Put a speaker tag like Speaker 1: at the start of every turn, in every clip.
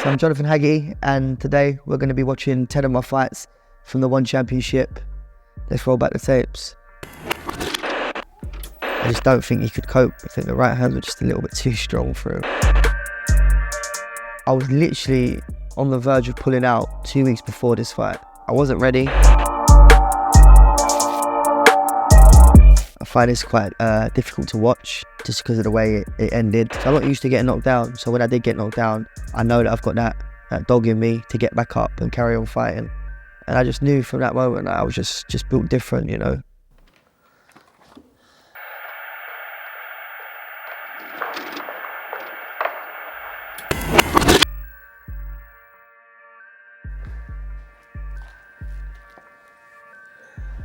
Speaker 1: So I'm Jonathan Haggerty, and today we're going to be watching 10 of my fights from the One Championship. Let's roll back the tapes. I just don't think he could cope. I think the right hands were just a little bit too strong for him. I was literally on the verge of pulling out 2 weeks before this fight. I wasn't ready. I find this quite difficult to watch just because of the way it ended. So I'm not used to getting knocked down. So when I did get knocked down, I know that I've got that dog in me to get back up and carry on fighting. And I just knew from that moment that I was just built different, you know.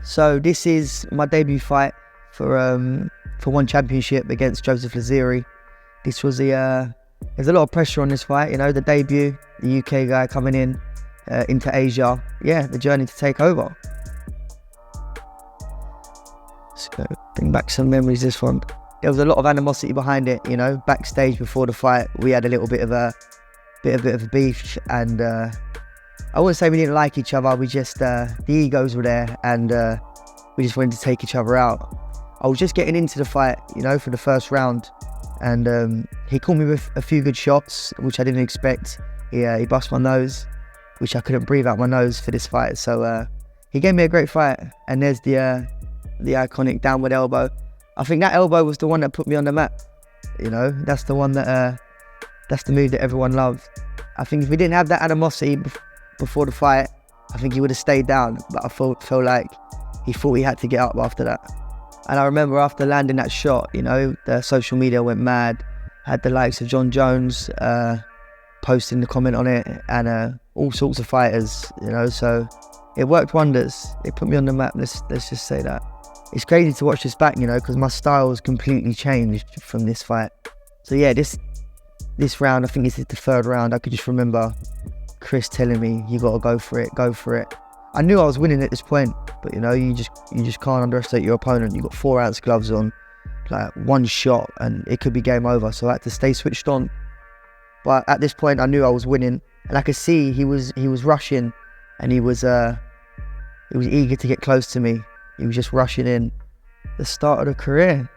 Speaker 1: So this is my debut fight for One Championship against Joseph Lazeri. This was there's a lot of pressure on this fight, you know, the debut, the UK guy coming in into Asia. Yeah, the journey to take over. Let's go bring back some memories this one. There was a lot of animosity behind it, you know. Backstage before the fight, we had a little bit of a beef, and I wouldn't say we didn't like each other. We just the egos were there, and we just wanted to take each other out. I was just getting into the fight, you know, for the first round, and he caught me with a few good shots, which I didn't expect. He bust my nose, which I couldn't breathe out my nose for this fight. So he gave me a great fight, and there's the iconic downward elbow. I think that elbow was the one that put me on the map. You know, that's the one that that's the move that everyone loved. I think if we didn't have that animosity before the fight, I think he would have stayed down. But I felt like he thought he had to get up after that. And I remember after landing that shot, you know, the social media went mad. Had the likes of John Jones posting the comment on it, and all sorts of fighters, you know. So it worked wonders. It put me on the map. Let's just say that. It's crazy to watch this back, you know, because my style has completely changed from this fight. So yeah, this round, I think this is the third round. I could just remember Chris telling me, "You got to go for it, go for it." I knew I was winning at this point, but you know, you just can't underestimate your opponent. You got 4-ounce gloves on, like one shot, and it could be game over. So I had to stay switched on. But at this point, I knew I was winning, and I could see he was rushing, and he was eager to get close to me. He was just rushing in. The start of the career.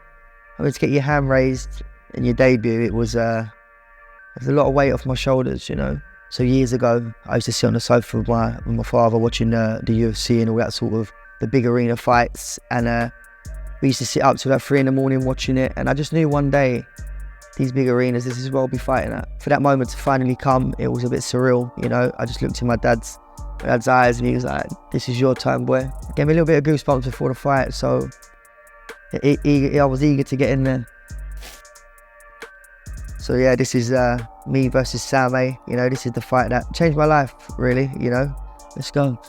Speaker 1: I mean, to get your hand raised in your debut, it was a lot of weight off my shoulders, you know. So years ago, I used to sit on the sofa with my father watching the UFC and all that sort of, the big arena fights. And we used to sit up till like 3 in the morning watching it. And I just knew one day, these big arenas, this is what I'll be fighting at. For that moment to finally come, it was a bit surreal, you know. I just looked in my dad's eyes, and he was like, "This is your time, boy." It gave me a little bit of goosebumps before the fight. So I was eager to get in there. So yeah, this is me versus Sam A. You know, this is the fight that changed my life, really, you know. Let's go.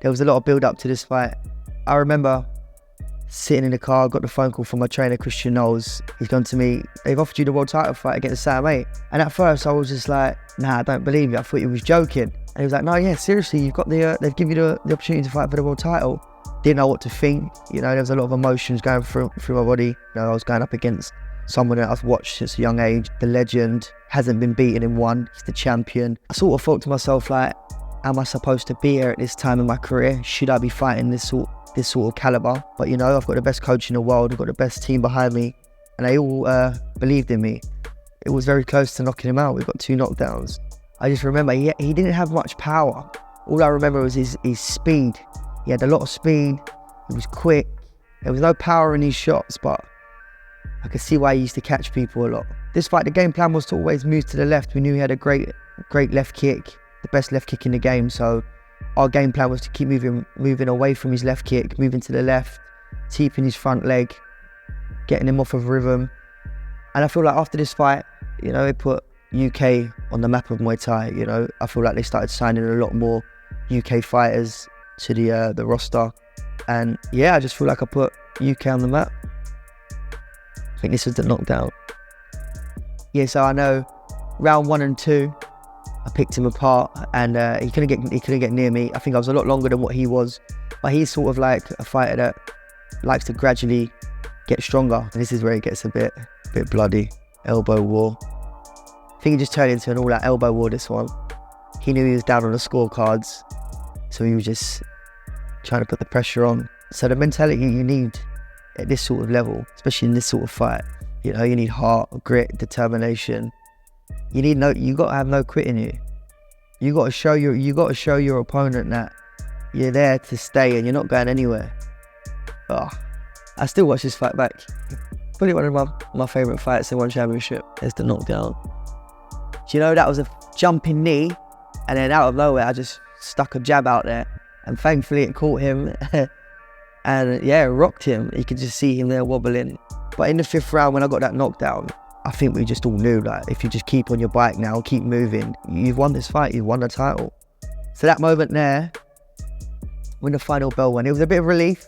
Speaker 1: There was a lot of build up to this fight. I remember sitting in the car, got the phone call from my trainer, Christian Knowles. He's gone to me, "They've offered you the world title fight against Sam A." And at first I was just like, "Nah, I don't believe it." I thought he was joking. And he was like, "No, yeah, seriously, you've got they've given you the opportunity to fight for the world title." Didn't know what to think. You know, there was a lot of emotions going through my body. You know, I was going up against someone that I've watched since a young age. The legend, hasn't been beaten in one. He's the champion. I sort of thought to myself, like, am I supposed to be here at this time in my career? Should I be fighting this sort of caliber? But you know, I've got the best coach in the world. I've got the best team behind me, and they all believed in me. It was very close to knocking him out. We got 2 knockdowns. I just remember he didn't have much power. All I remember was his speed. He had a lot of speed. He was quick. There was no power in his shots, but I could see why he used to catch people a lot. This fight, the game plan was to always move to the left. We knew he had a great left kick, the best left kick in the game. So our game plan was to keep moving away from his left kick, moving to the left, keeping his front leg, getting him off of rhythm. And I feel like after this fight, you know, it put UK on the map of Muay Thai. You know, I feel like they started signing a lot more UK fighters to the roster, and yeah, I just feel like I put UK on the map. I think this was the knockdown. Yeah, so I know round 1 and 2, I picked him apart, and he couldn't get near me. I think I was a lot longer than what he was, But he's sort of like a fighter that likes to gradually get stronger. And this is where it gets a bit bloody. Elbow war. I think he just turned into an all-out elbow war, this one. He knew he was down on the scorecards, so he was just trying to put the pressure on. So the mentality you need at this sort of level, especially in this sort of fight, you know, you need heart, grit, determination. You got to have no quit in you. You got to show your opponent that you're there to stay and you're not going anywhere. Oh, I still watch this fight back. Probably one of my favourite fights in one championship. There's the knockdown. Do you know that was a jumping knee, and then out of nowhere I just stuck a jab out there, and thankfully it caught him, and yeah, it rocked him. You could just see him there wobbling. But in the 5th round, when I got that knockdown, I think we just all knew, like, if you just keep on your bike now, keep moving, you've won this fight, you've won the title. So that moment there, when the final bell went, it was a bit of relief.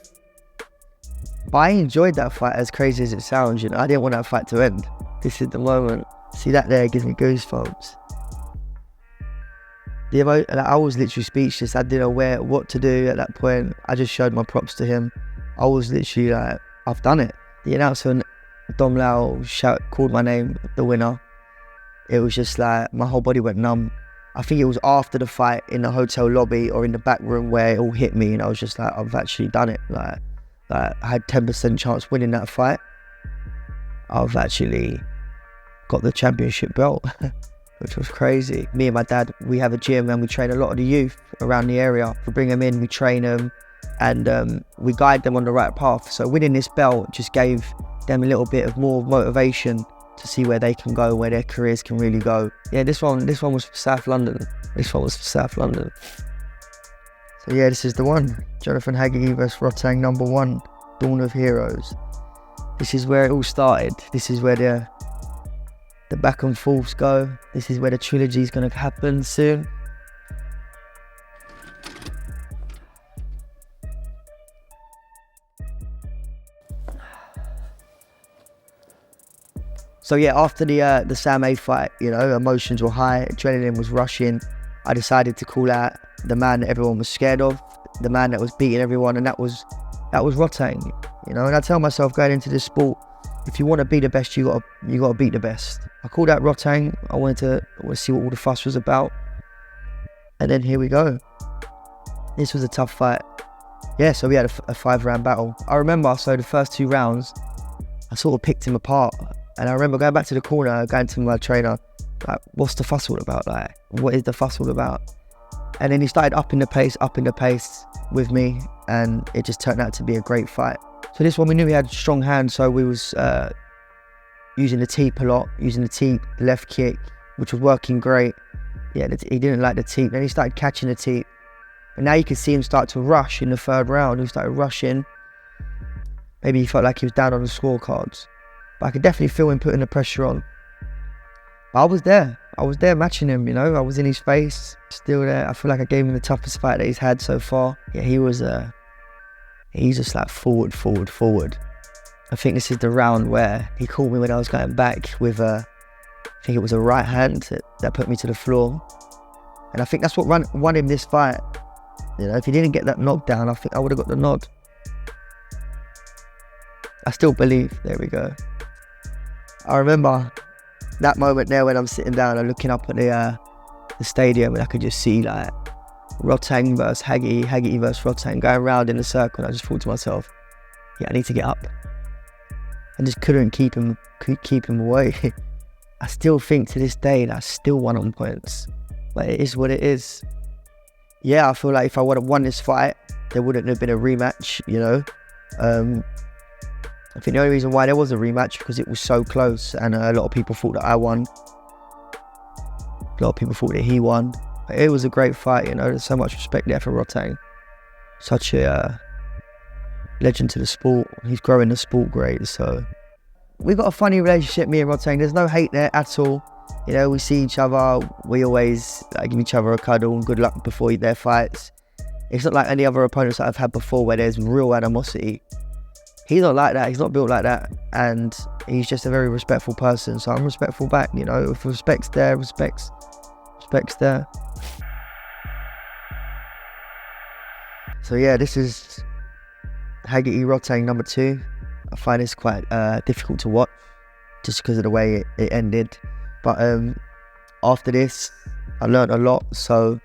Speaker 1: But I enjoyed that fight, as crazy as it sounds, you know. I didn't want that fight to end. This is the moment. See, that there gives me goosebumps. I was literally speechless. I didn't know what to do at that point. I just showed my props to him. I was literally like, I've done it. The announcer, Dom Lau, called my name, the winner. It was just like, my whole body went numb. I think it was after the fight in the hotel lobby or in the back room where it all hit me, and I was just like, I've actually done it. Like I had 10% chance winning that fight. I've actually got the championship belt, which was crazy. Me and my dad, we have a gym and we train a lot of the youth around the area. We bring them in, we train them, and we guide them on the right path. So winning this belt just gave them a little bit of more motivation to see where they can go, where their careers can really go. Yeah, this one was for South London. So yeah, this is the one. Jonathan Haggerty versus Rotang, number 1, Dawn of Heroes. This is where it all started. This is where the back and forths go. This is where the trilogy is going to happen soon. So yeah, after the Sam A fight, you know, emotions were high, adrenaline was rushing. I decided to call out the man that everyone was scared of, the man that was beating everyone, and that was Rotang. You know, and I tell myself going into this sport, if you want to be the best, you gotta beat the best. I called out Rotang. I wanted to see what all the fuss was about, and then here we go. This was a tough fight. Yeah, so we had a 5-round battle. I remember, so the first 2 rounds, I sort of picked him apart. And I remember going back to the corner, going to my trainer, like, what's the fuss all about? Like, what is the fuss all about? And then he started upping the pace with me, and it just turned out to be a great fight. So this one, we knew he had strong hands, so we was using the teep a lot, the left kick, which was working great. Yeah, he didn't like the teep. Then he started catching the teep. And now you can see him start to rush in the 3rd round. He started rushing. Maybe he felt like he was down on the scorecards. But I could definitely feel him putting the pressure on. But I was there matching him, you know. I was in his face, still there. I feel like I gave him the toughest fight that he's had so far. Yeah, he's just like forward. I think this is the round where he caught me when I was going back with I think it was a right hand that put me to the floor. And I think that's what won him this fight. You know, if he didn't get that knockdown, I think I would have got the nod. I still believe. There we go. I remember that moment there when I'm sitting down and looking up at the stadium, and I could just see like Rotang versus Haggerty versus Rotang going round in a circle. And I just thought to myself, yeah, I need to get up. I just couldn't keep him away. I still think to this day that I still won on points. But it is what it is. Yeah, I feel like if I would have won this fight, there wouldn't have been a rematch, you know. I think the only reason why there was a rematch because it was so close, and a lot of people thought that I won. A lot of people thought that he won. But it was a great fight, you know. There's so much respect there for Rotang. Such a legend to the sport. He's growing the sport great. So we've got a funny relationship, me and Rotang. There's no hate there at all. You know, we see each other. We always give each other a cuddle and good luck before their fights. It's not like any other opponents that I've had before where there's real animosity. He's not like that. He's not built like that, and he's just a very respectful person. So I'm respectful back. You know, if respect's there, respect's there. So yeah, this is Haggerty Rotang number 2. I find this quite difficult to watch just because of the way it ended. But after this, I learned a lot, so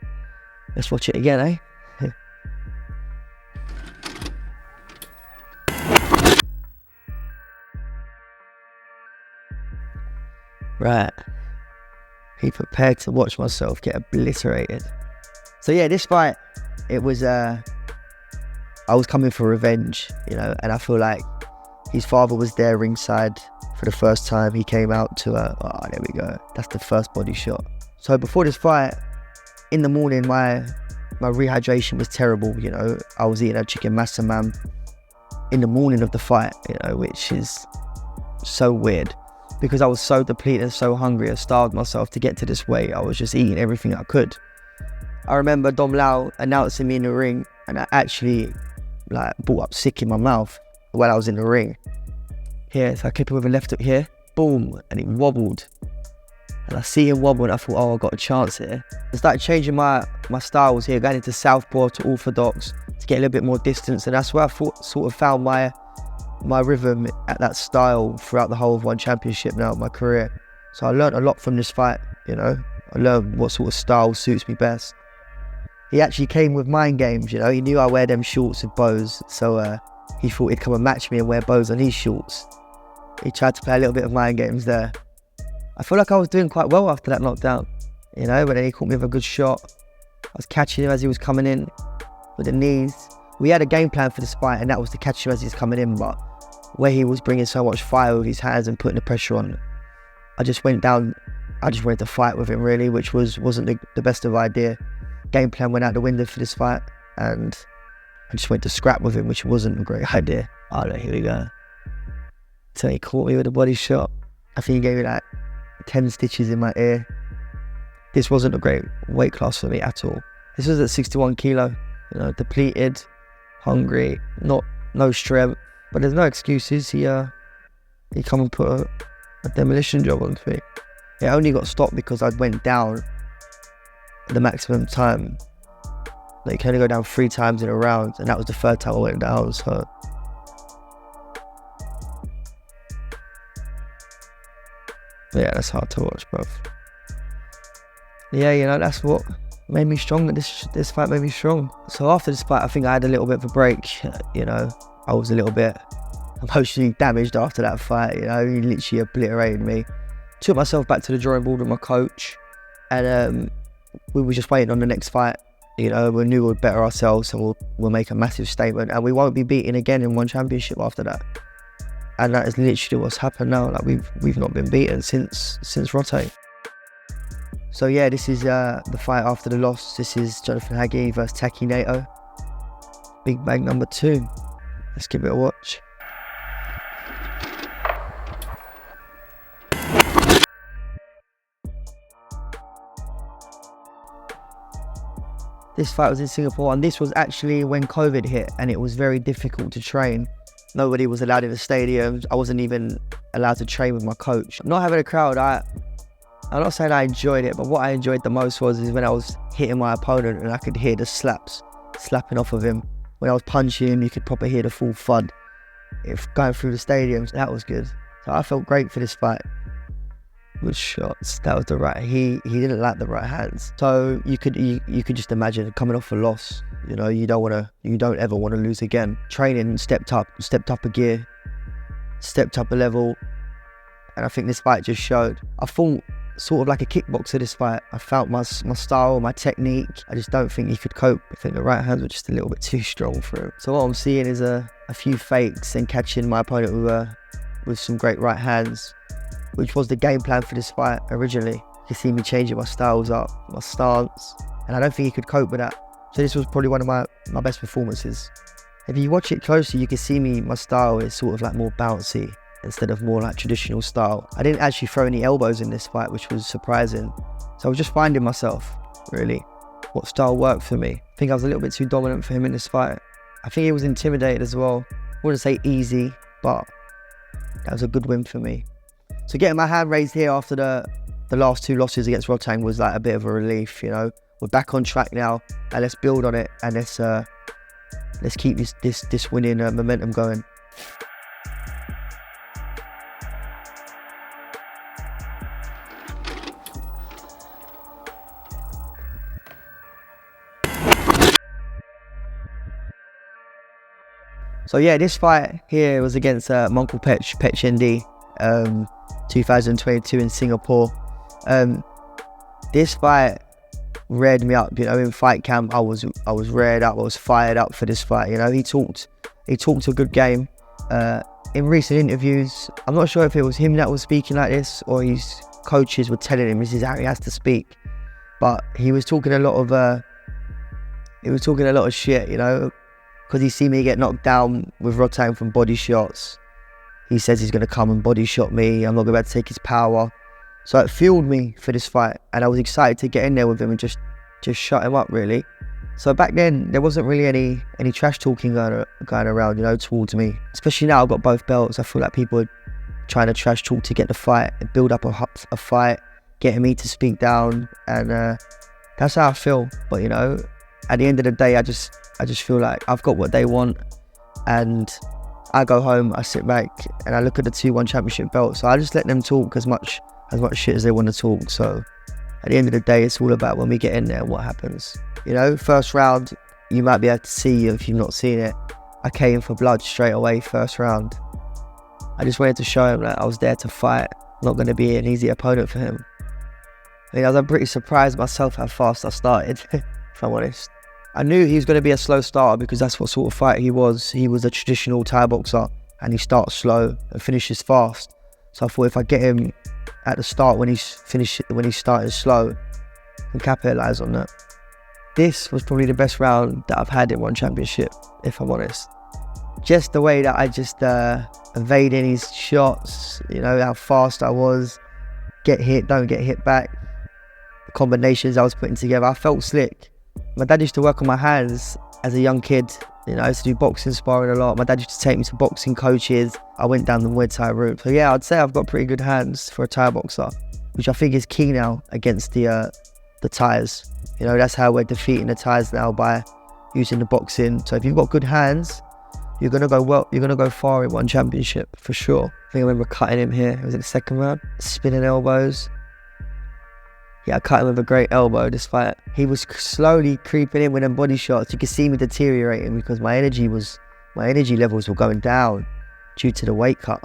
Speaker 1: let's watch it again, eh? Right. Be prepared to watch myself get obliterated. So yeah, this fight, it was, I was coming for revenge, you know, and I feel like his father was there ringside for the first time. He came out to oh, there we go. That's the first body shot. So before this fight, in the morning, my rehydration was terrible, you know. I was eating a chicken massamam in the morning of the fight, you know, which is so weird because I was so depleted and so hungry. I starved myself to get to this weight. I was just eating everything I could. I remember Dom Lau announcing me in the ring, and I actually like brought up sick in my mouth while I was in the ring. Here, so I kept it with a left hook here, boom, and it wobbled. And I see him wobble and I thought, oh, I got a chance here. I started changing my styles here, going into southpaw to orthodox to get a little bit more distance, and that's where I sort of found my rhythm at that style throughout the whole of One Championship now of my career. So I learned a lot from this fight, you know. I learned what sort of style suits me best. He actually came with mind games, you know. He knew I wear them shorts with bows, so he thought he'd come and match me and wear bows on his shorts. He tried to play a little bit of mind games there. I feel like I was doing quite well after that knockdown, you know, but then he caught me with a good shot. I was catching him as he was coming in with the knees. We had a game plan for this fight, and that was to catch him as he's coming in, but where he was bringing so much fire with his hands and putting the pressure on, I just went down. I just wanted to fight with him, really, which wasn't the best of idea. Game plan went out the window for this fight, and I just went to scrap with him, which wasn't a great idea. Oh no, here we go. So he caught me with a body shot. I think he gave me like 10 stitches in my ear. This wasn't a great weight class for me at all. This was at 61 kilo, you know, depleted, hungry, no strength, but there's no excuses. He come and put a demolition job on me. It only got stopped because I went down the maximum time. Like, you can only go down 3 times in a round, and that was the 3rd time I went down, so. But yeah, that's hard to watch, bruv. Yeah, you know, that's what made me strong. This fight made me strong. So after this fight, I think I had a little bit of a break, you know. I was a little bit emotionally damaged after that fight, you know. He literally obliterated me. Took myself back to the drawing board with my coach, and we were just waiting on the next fight. You know, we knew we'd better ourselves, and we'll make a massive statement, and we won't be beaten again in One Championship after that. And that is literally what's happened now. Like, we've not been beaten since Rote. So yeah, this is the fight after the loss. This is Jonathan Haggerty versus Taki Nato. Big Bang number 2. Let's give it a watch. This fight was in Singapore, and this was actually when COVID hit, and it was very difficult to train. Nobody was allowed in the stadiums. I wasn't even allowed to train with my coach. Not having a crowd, I'm not saying I enjoyed it, but what I enjoyed the most was when I was hitting my opponent and I could hear the slaps slapping off of him. When I was punching him, you could probably hear the full thud. If going through the stadiums, that was good. So I felt great for this fight. Good shots. That was the right. He didn't like the right hands. So you could just imagine coming off a loss. You know, you don't ever want to lose again. Training stepped up a gear, stepped up a level, and I think this fight just showed. I fought sort of like a kickboxer this fight. I felt my style, my technique. I just don't think he could cope. I think the right hands were just a little bit too strong for him. So what I'm seeing is a few fakes and catching my opponent with some great right hands, which was the game plan for this fight originally. You can see me changing my styles up, my stance, and I don't think he could cope with that. So this was probably one of my best performances. If you watch it closely, you can see my style is sort of like more bouncy instead of more like traditional style. I didn't actually throw any elbows in this fight, which was surprising. So I was just finding myself, really, what style worked for me. I think I was a little bit too dominant for him in this fight. I think he was intimidated as well. I wouldn't say easy, but that was a good win for me. So getting my hand raised here after the last 2 losses against Rotang was like a bit of a relief, you know. We're back on track now, and let's build on it, and let's let's keep this winning momentum going. So yeah, this fight here was against Monkel Pech ND, 2022 in Singapore. This fight reared me up, you know. In fight camp, I was reared up, I was fired up for this fight. You know, he talked a good game. In recent interviews, I'm not sure if it was him that was speaking like this or his coaches were telling him this is how he has to speak. But he was talking a lot of shit, you know. Because he seen me get knocked down with Rotang from body shots. He says he's going to come and body shot me. I'm not going to be able to take his power. So it fueled me for this fight. And I was excited to get in there with him and just shut him up, really. So back then, there wasn't really any trash talking going around, you know, towards me. Especially now I've got both belts. I feel like people are trying to trash talk to get the fight, and build up a fight, getting me to speak down. And that's how I feel. But, you know, at the end of the day, I just feel like I've got what they want, and I go home, I sit back and I look at the 2-1 championship belt. So I just let them talk as much shit as they want to talk. So at the end of the day, it's all about when we get in there, what happens. You know, first round, you might be able to see if you've not seen it. I came for blood straight away, first round. I just wanted to show him that I was there to fight, not going to be an easy opponent for him. I mean, I was pretty surprised myself how fast I started, if I'm honest. I knew he was going to be a slow starter because that's what sort of fighter he was. He was a traditional Thai boxer, and he starts slow and finishes fast. So I thought if I get him at the start when he's starting slow, I can capitalise on that. This was probably the best round that I've had in one championship, if I'm honest. Just the way that I just evaded his shots, you know, how fast I was, get hit, don't get hit back. The combinations I was putting together, I felt slick. My dad used to work on my hands as a young kid. You know, I used to do boxing sparring a lot. My dad used to take me to boxing coaches. I went down the Muay Thai route. So yeah, I'd say I've got pretty good hands for a Thai boxer, which I think is key now against the Thais. You know, that's how we're defeating the Thais now, by using the boxing. So if you've got good hands, you're gonna go well. You're gonna go far in one championship for sure. I think I remember cutting him here. It was in the second round, spinning elbows. Yeah, I cut him with a great elbow this fight. He was slowly creeping in with them body shots. You could see me deteriorating because my energy levels were going down due to the weight cut.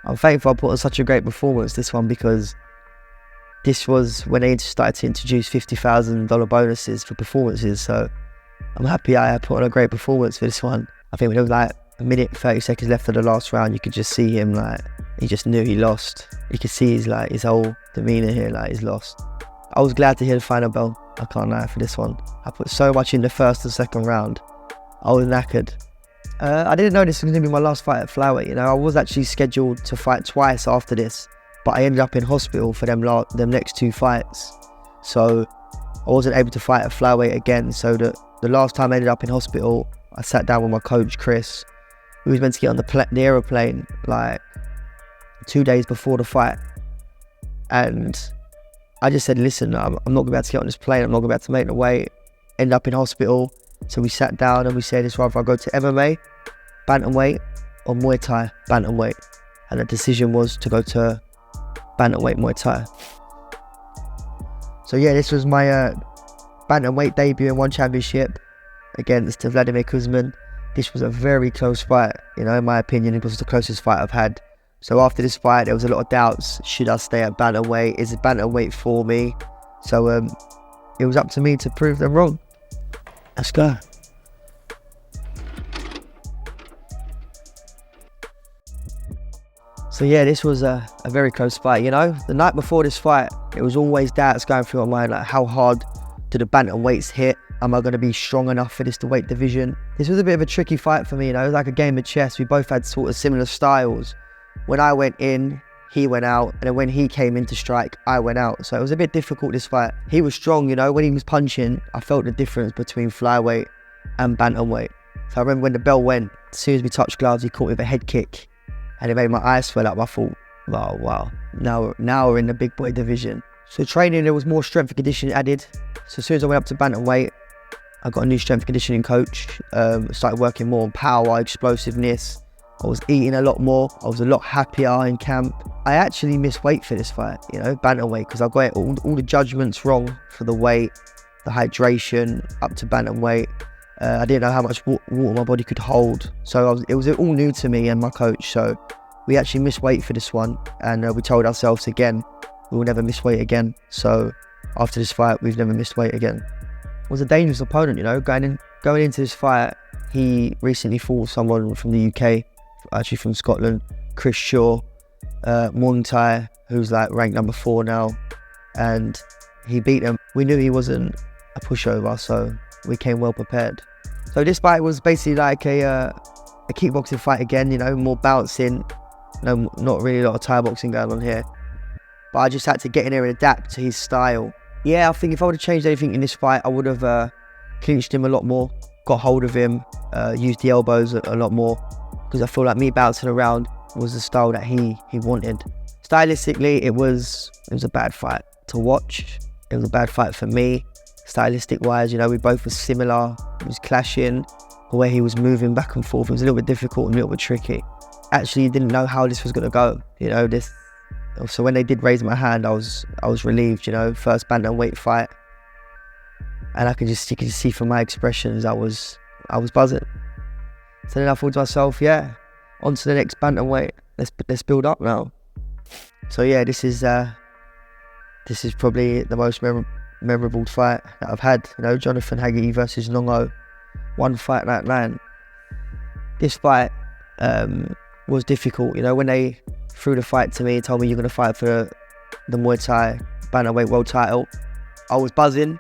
Speaker 1: I'm thankful I put on such a great performance this one, because this was when they started to introduce $50,000 bonuses for performances. So I'm happy I put on a great performance for this one. I think when there was like a minute, 30 seconds left of the last round, you could just see him, like, he just knew he lost. You could see his whole demeanour here, like he's lost. I was glad to hear the final bell, I can't lie, for this one. I put so much in the first and second round. I was knackered. I didn't know this was going to be my last fight at flyweight, you know. I was actually scheduled to fight twice after this, but I ended up in hospital for them next 2 fights. So I wasn't able to fight at flyweight again. So the last time I ended up in hospital, I sat down with my coach, Chris. We was meant to get on the aeroplane like 2 days before the fight. And I just said, listen, I'm not going to be able to get on this plane. I'm not going to be able to make the weight. End up in hospital. So we sat down and we said, it's rather I go to MMA, bantamweight, or Muay Thai, bantamweight. And the decision was to go to bantamweight Muay Thai. So yeah, this was my bantamweight debut in one championship against Vladimir Kuzmin. This was a very close fight. You know, in my opinion, it was the closest fight I've had. So after this fight, there was a lot of doubts. Should I stay at bantamweight? Is it bantamweight for me? So it was up to me to prove them wrong. Let's go. So yeah, this was a very close fight, you know. The night before this fight, it was always doubts going through my mind, like how hard do the bantamweights hit? Am I going to be strong enough for this weight division? This was a bit of a tricky fight for me, you know. It was like a game of chess. We both had sort of similar styles. When I went in, he went out, and then when he came in to strike, I went out. So it was a bit difficult, this fight. He was strong, you know. When he was punching, I felt the difference between flyweight and bantamweight. So I remember when the bell went, as soon as we touched gloves, he caught me with a head kick, and it made my eyes swell up. I thought, oh, wow, now we're in the big boy division. So training, there was more strength and conditioning added. So as soon as I went up to bantamweight, I got a new strength conditioning coach, started working more on power, explosiveness. I was eating a lot more. I was a lot happier in camp. I actually missed weight for this fight, bantamweight, because I got all the judgments wrong for the weight, the hydration up to bantamweight. I didn't know how much water my body could hold. So it was all new to me and my coach. So we actually missed weight for this one. And we told ourselves again, we will never miss weight again. So after this fight, we've never missed weight again. It was a dangerous opponent, going into this fight. He recently fought someone from the UK, actually from Scotland, Chris Shaw, Muay Thai, who's like ranked number 4 now, and he beat him. We knew he wasn't a pushover, so we came well prepared. So this fight was basically like a kickboxing fight again, more bouncing, not really a lot of Thai boxing going on here. But I just had to get in there and adapt to his style. Yeah, I think if I would have changed anything in this fight, I would have clinched him a lot more, got hold of him, used the elbows a lot more, because I feel like me bouncing around was the style that he wanted. Stylistically, it was a bad fight to watch. It was a bad fight for me. Stylistic wise, we both were similar. It was clashing. The way he was moving back and forth, it was a little bit difficult and a little bit tricky. Actually, didn't know how this was going to go. So when they did raise my hand, I was relieved. First bantamweight fight, and you could just see from my expressions, I was buzzing. So then I thought to myself, yeah, on to the next bantamweight. Let's build up now. So yeah, this is probably the most memorable fight that I've had. Jonathan Haggerty versus Nongo, one fight night line. This fight was difficult. When they threw the fight to me, told me you're going to fight for the Muay Thai bantamweight world title, I was buzzing,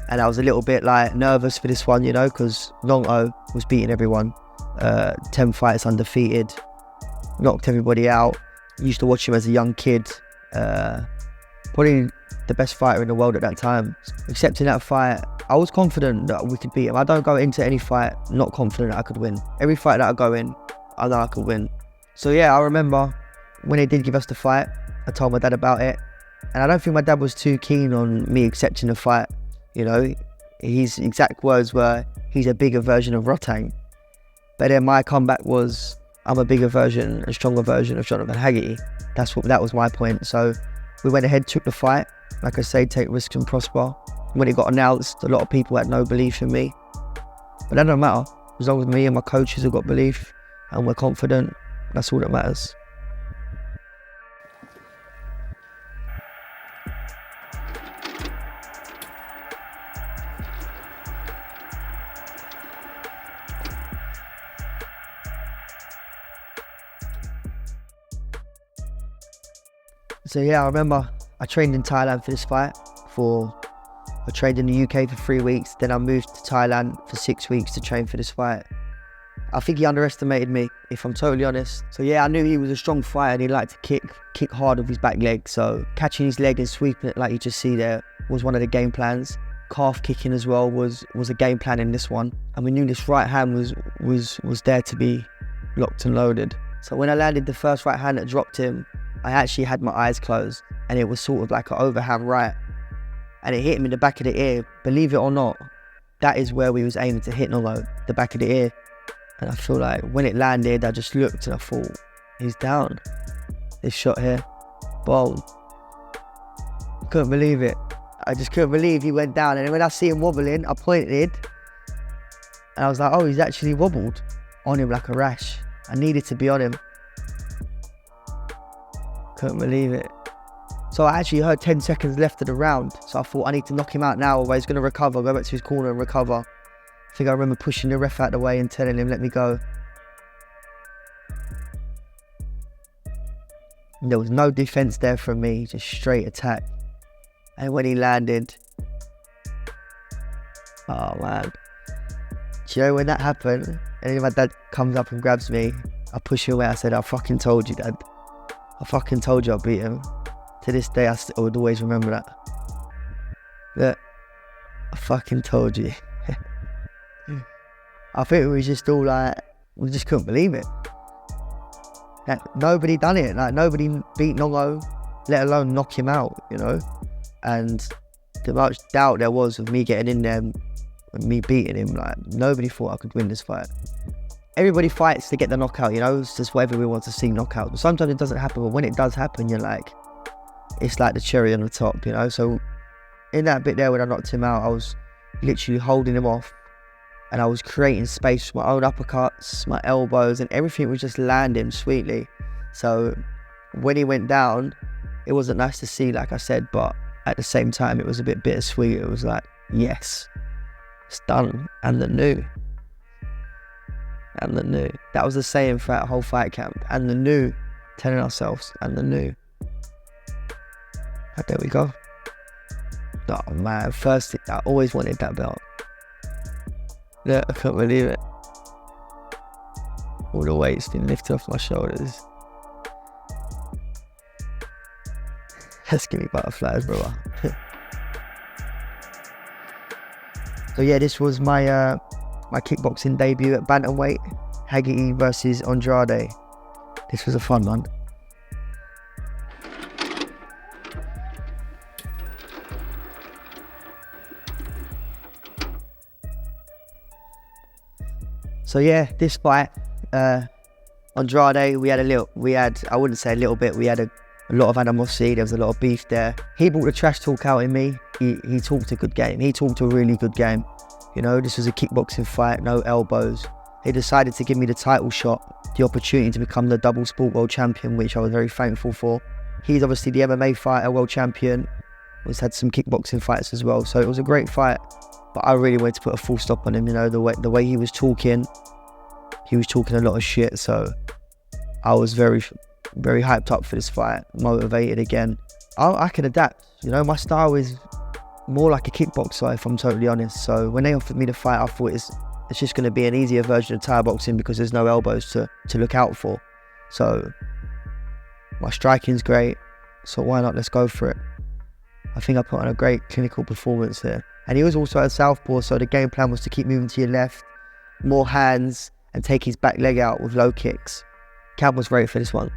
Speaker 1: and I was a little bit nervous for this one, because Nongo was beating everyone. 10 fights undefeated, knocked everybody out. Used to watch him as a young kid. Probably the best fighter in the world at that time. Except in that fight, I was confident that we could beat him. I don't go into any fight not confident that I could win. Every fight that I go in, I know I could win. So yeah, I remember when they did give us the fight, I told my dad about it. And I don't think my dad was too keen on me accepting the fight. His exact words were, he's a bigger version of Rotang. But then my comeback was, I'm a bigger version, a stronger version of Jonathan Haggerty. That was my point. So we went ahead, took the fight. Like I say, take risks and prosper. When it got announced, a lot of people had no belief in me. But that don't matter. As long as me and my coaches have got belief and we're confident, that's all that matters. So yeah, I remember I trained in Thailand for this fight. I trained in the UK for 3 weeks, then I moved to Thailand for 6 weeks to train for this fight. I think he underestimated me, if I'm totally honest. So yeah, I knew he was a strong fighter and he liked to kick hard with his back leg. So catching his leg and sweeping it like you just see there was one of the game plans. Calf kicking as well was a game plan in this one. And we knew this right hand was there to be locked and loaded. So when I landed the first right hand that dropped him, I actually had my eyes closed and it was sort of like an overhand right. And it hit him in the back of the ear. Believe it or not, that is where we was aiming to hit Nongo, the back of the ear. And I feel like when it landed, I just looked and I thought, he's down. This shot here, boom. Couldn't believe it. I just couldn't believe he went down. And when I see him wobbling, I pointed and I was like, oh, he's actually wobbled on him like a rash. I needed to be on him. Couldn't believe it. So I actually heard 10 seconds left of the round. So I thought I need to knock him out now, or he's going to recover, go back to his corner and recover. I think I remember pushing the ref out of the way and telling him, let me go. And there was no defense there from me, just straight attack. And when he landed, oh man. Do you know when that happened? And then my dad comes up and grabs me. I push him away. I said, I fucking told you, Dad. I fucking told you I beat him. To this day, I would always remember that. Look, I fucking told you. I think we was just all like, we just couldn't believe it. Like, nobody done it. Like, nobody beat Nongo, let alone knock him out, And the much doubt there was of me getting in there and me beating him. Like, nobody thought I could win this fight. Everybody fights to get the knockout, you know, it's just what everyone wants to see, knockout. But sometimes it doesn't happen, but when it does happen, you're like, it's like the cherry on the top, you know. So in that bit there when I knocked him out, I was literally holding him off, and I was creating space for my own uppercuts, my elbows, and everything was just landing sweetly. So when he went down, it wasn't nice to see, like I said, but at the same time, it was a bit bittersweet. It was like, yes, it's done, and the new. And the new. That was the saying for that whole fight camp. And the new, telling ourselves, and the new. And there we go. Oh man, first, I always wanted that belt. Yeah, I can't believe it. All the weight's been lifted off my shoulders. Let's give me butterflies, brother. So yeah, this was my my kickboxing debut at bantamweight, Haggerty versus Andrade. This was a fun one. So yeah, this fight, Andrade, we had, I wouldn't say a little bit, we had a lot of animosity, there was a lot of beef there. He brought the trash talk out in me. He talked a good game. He talked a really good game. You know, this was a kickboxing fight, no elbows. He decided to give me the title shot, the opportunity to become the double sport world champion, which I was very thankful for. He's obviously the MMA fighter, world champion. He's had some kickboxing fights as well, so it was a great fight. But I really wanted to put a full stop on him, you know, the way he was talking a lot of shit, so I was very, very hyped up for this fight, motivated again. I can adapt, you know, my style is more like a kickboxer, if I'm totally honest. So when they offered me the fight, I thought it's just going to be an easier version of Thai boxing because there's no elbows to look out for. So my striking's great, so why not, let's go for it. I think I put on a great clinical performance there. And he was also a southpaw, so the game plan was to keep moving to your left, more hands, and take his back leg out with low kicks. Camp was great for this one.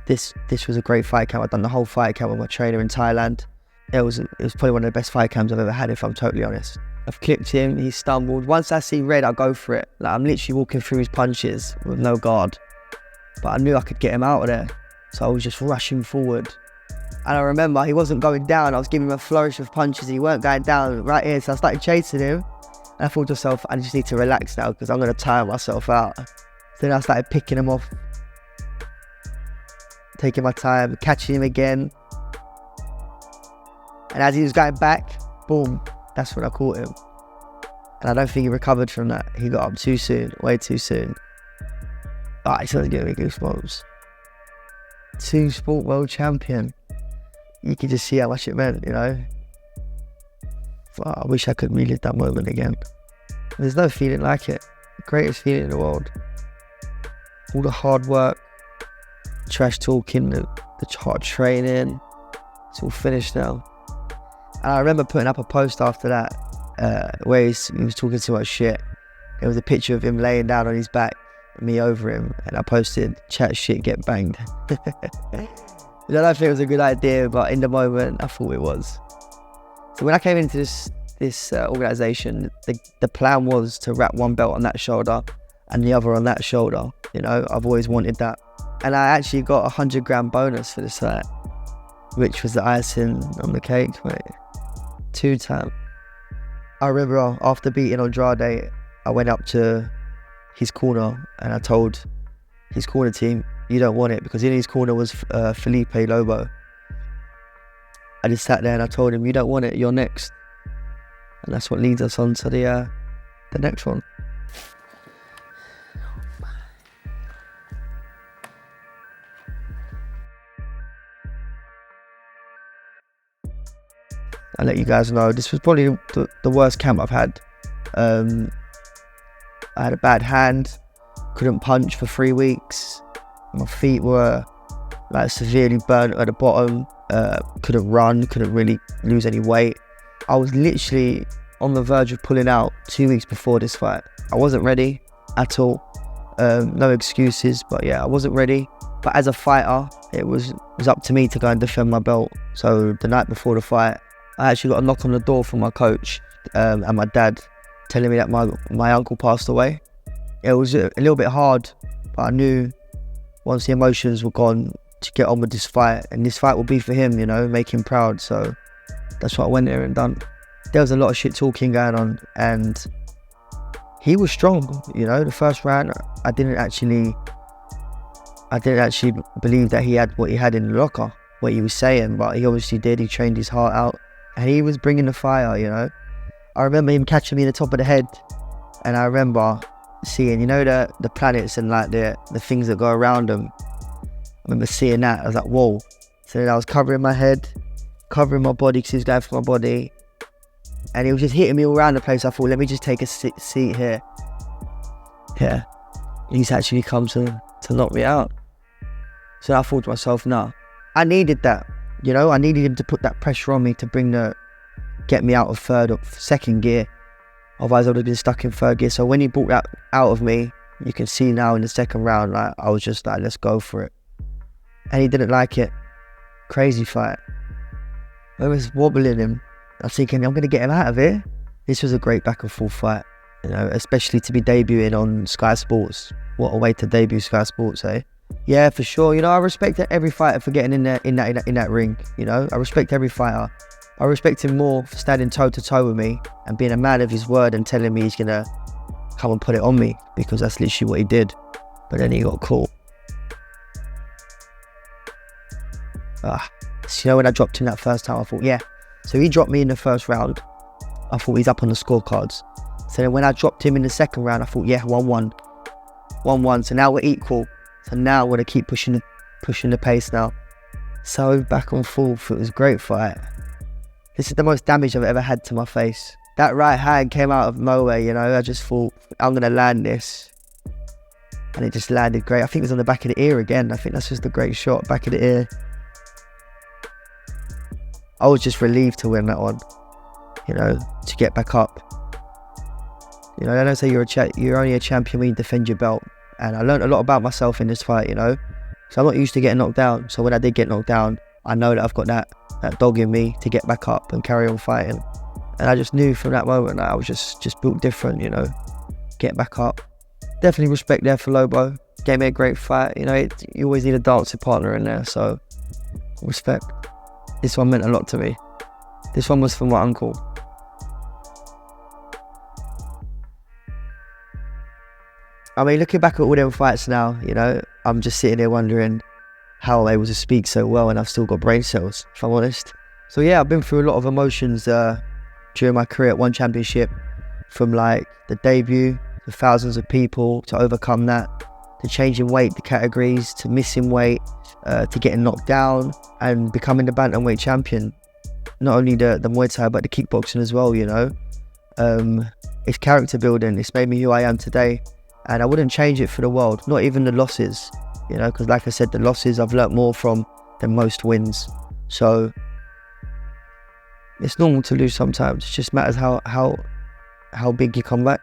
Speaker 1: This was a great fight camp. I've done the whole fight camp with my trainer in Thailand. It was probably one of the best fight camps I've ever had, if I'm totally honest. I've clipped him, he stumbled. Once I see red, I go for it. Like, I'm literally walking through his punches with no guard. But I knew I could get him out of there. So I was just rushing forward. And I remember he wasn't going down. I was giving him a flourish of punches and he weren't going down right here. So I started chasing him. And I thought to myself, I just need to relax now because I'm going to tire myself out. So then I started picking him off. Taking my time, catching him again. And as he was going back, boom, that's when I caught him. And I don't think he recovered from that. He got up too soon, way too soon. It started giving me goosebumps. 2-sport world champion. You could just see how much it meant, you know. I wish I could relive that moment again. There's no feeling like it. The greatest feeling in the world. All the hard work, trash talking, the hard training, it's all finished now. And I remember putting up a post after that where he was talking too much shit. There was a picture of him laying down on his back, me over him, and I posted, "Chat shit, get banged." I don't think it was a good idea, but in the moment, I thought it was. So when I came into this organisation, the plan was to wrap one belt on that shoulder and the other on that shoulder. You know, I've always wanted that. And I actually got a 100-gram bonus for this fight, which was the icing on the cake, mate. 2-time. I remember after beating Andrade, I went up to his corner and I told his corner team, "You don't want it," because in his corner was Felipe Lobo. I just sat there and I told him, "You don't want it, you're next." And that's what leads us on to the next one. I'll let you guys know, this was probably the worst camp I've had. I had a bad hand, couldn't punch for 3 weeks. My feet were like severely burnt at the bottom. Couldn't run, couldn't really lose any weight. I was literally on the verge of pulling out 2 weeks before this fight. I wasn't ready at all. No excuses, but yeah, I wasn't ready. But as a fighter, it was up to me to go and defend my belt. So the night before the fight, I actually got a knock on the door from my coach and my dad. telling me that my uncle passed away. It was a little bit hard, but I knew once the emotions were gone to get on with this fight, and this fight would be for him, you know, make him proud. So that's what I went there and done. There was a lot of shit talking going on, and he was strong, you know. The first round, I didn't actually believe that he had what he had in the locker, what he was saying, but he obviously did. He trained his heart out, and he was bringing the fire, you know. I remember him catching me in the top of the head, and I remember seeing, you know, the planets and like the things that go around them. I remember seeing that. I was like, whoa. So then I was covering my head, covering my body because he was going for my body, and he was just hitting me all around the place. I thought, let me just take a seat here. Yeah, he's actually come to knock me out. So I thought to myself, nah, I needed that. You know, I needed him to put that pressure on me to get me out of second gear. Otherwise I would have been stuck in third gear. So when he brought that out of me, you can see now in the second round, like, I was just like, let's go for it. And he didn't like it. Crazy fight. I was wobbling him. I was thinking, I'm going to get him out of here. This was a great back and forth fight, you know, especially to be debuting on Sky Sports. What a way to debut Sky Sports, eh? Yeah, for sure. You know, I respect every fighter for getting in there in that ring. You know, I respect every fighter. I respect him more for standing toe to toe with me and being a man of his word and telling me he's gonna come and put it on me, because that's literally what he did. But then he got caught. So, you know, when I dropped him that first time, I thought, yeah. So he dropped me in the first round. I thought he's up on the scorecards. So then when I dropped him in the second round, I thought, yeah, 1-1. 1-1. So now we're equal. So now we're gonna keep pushing the pace now. So back and forth, it was a great fight. This is the most damage I've ever had to my face. That right hand came out of nowhere, you know. I just thought, I'm gonna land this. And it just landed great. I think it was on the back of the ear again. I think that's just a great shot, back of the ear. I was just relieved to win that one, you know, to get back up. You know, they don't say you're only a champion when you defend your belt. And I learned a lot about myself in this fight, you know. So I'm not used to getting knocked down. So when I did get knocked down, I know that I've got that dog in me to get back up and carry on fighting. And I just knew from that moment that I was just built different, you know. Get back up. Definitely respect there for Lobo. Gave me a great fight. You know, you always need a dancing partner in there. So respect. This one meant a lot to me. This one was for my uncle. I mean, looking back at all them fights now, you know, I'm just sitting there wondering how I'm able to speak so well and I've still got brain cells, if I'm honest. So yeah, I've been through a lot of emotions during my career at One Championship, from like the debut to thousands of people, to overcome that, to changing weight, the categories, to missing weight, to getting knocked down and becoming the bantamweight champion. Not only the Muay Thai, but the kickboxing as well, you know. It's character building. It's made me who I am today. And I wouldn't change it for the world, not even the losses, you know, because like I said, the losses I've learnt more from than most wins. So it's normal to lose sometimes. It just matters how big you come back.